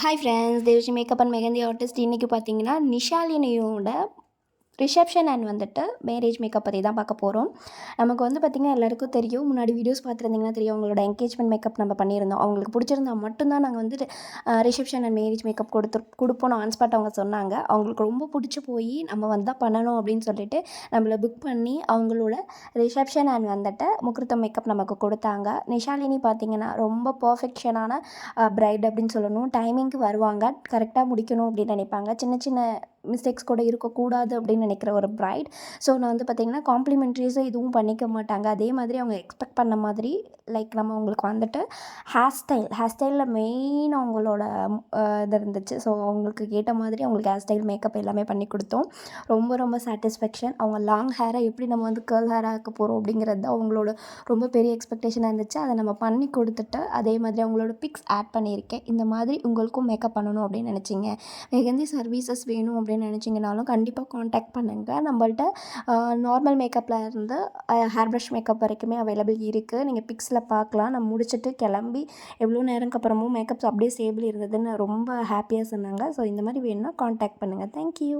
Hi friends, Devasri makeup and mehndi artist. இன்றைக்கி பார்த்தீங்கன்னா நிஷாலினியோட reception and வந்துட்டு மேரேஜ் மேக்கப் பற்றி தான் பார்க்க போகிறோம். நமக்கு வந்து பார்த்திங்கன்னா எல்லாருக்கும் தெரியும், முன்னாடி வீடியோஸ் பார்த்துருந்தீங்கன்னா தெரியும், அவங்களோட என்கேஜ்மெண்ட் மேக்கப் நம்ம பண்ணியிருந்தோம். அவங்களுக்கு பிடிச்சிருந்தா மட்டும்தான் நாங்கள் வந்து ரிசப்ஷன் அண்ட் மேரேஜ் மேக்கப் கொடுப்போம் ஆன் ஸ்பாட் அவங்க சொன்னாங்க. அவங்களுக்கு ரொம்ப பிடிச்சி போய் நம்ம வந்து தான் பண்ணணும் அப்படின்னு சொல்லிட்டு நம்மளை புக் பண்ணி அவங்களோட ரிசப்ஷன் அண்ட் வந்துட்டு முகூர்த்தம் மேக்கப் நமக்கு கொடுத்தாங்க. நிஷாலினி பார்த்திங்கன்னா ரொம்ப பர்ஃபெக்ஷனான பிரைட் அப்படின்னு சொல்லணும். டைமிங்க்கு வருவாங்க, கரெக்டாக முடிக்கணும் அப்படின்னு நினைப்பாங்க. சின்ன சின்ன மிஸ்டேக்ஸ் கூட இருக்கக்கூடாது அப்படின்னு நினைக்கிற ஒரு பிரைட். ஸோ நான் வந்து பார்த்திங்கன்னா காம்ப்ளிமெண்ட்ரிஸும் இதுவும் பண்ணிக்க மாட்டாங்க. அதே மாதிரி அவங்க எக்ஸ்பெக்ட் பண்ண மாதிரி லைக் நம்ம அவங்களுக்கு வந்துட்டு ஹேர் ஸ்டைலில் மெயின் அவங்களோட இது இருந்துச்சு. ஸோ அவங்களுக்கு கேட்ட மாதிரி அவங்களுக்கு ஹேர் ஸ்டைல் மேக்கப் எல்லாமே பண்ணி கொடுத்தோம். ரொம்ப ரொம்ப சாட்டிஸ்ஃபேக்ஷன். அவங்க லாங் ஹேரை எப்படி நம்ம வந்து கேர்ள் ஹேர் ஆக்க போகிறோம் அப்படிங்கிறது தான் அவங்களோட ரொம்ப பெரிய எக்ஸ்பெக்டேஷனாக இருந்துச்சு. அதை நம்ம பண்ணி கொடுத்துட்டு அதே மாதிரி அவங்களோட பிக்ஸ் ஆட் பண்ணியிருக்கேன். இந்த மாதிரி உங்களுக்கும் மேக்கப் பண்ணணும் அப்படின்னு நினச்சிங்க, மெஹந்தி சர்வீசஸ் வேணும் அப்படின்னு நினச்சிங்கனாலும் கண்டிப்பாக காண்டாக்ட் பண்ணுங்கள். நம்மள்ட்ட நார்மல் மேக்கப்பில் இருந்து ஹேர் ப்ரஷ் மேக்கப் வரைக்குமே அவைலபிள் இருக்குது. நீங்கள் பிக்ஸில் பார்க்கலாம். நான் முடிச்சுட்டு கிளம்பி எவ்வளோ நேரம்க்கு அப்புறமும் மேக்கப்ஸ் அப்படியே ஸ்டேபிள் இருந்ததுன்னு ரொம்ப ஹாப்பியாக சொன்னாங்க. ஸோ இந்த மாதிரி வேணும்னா காண்டாக்ட் பண்ணுங்கள். தேங்க்யூ.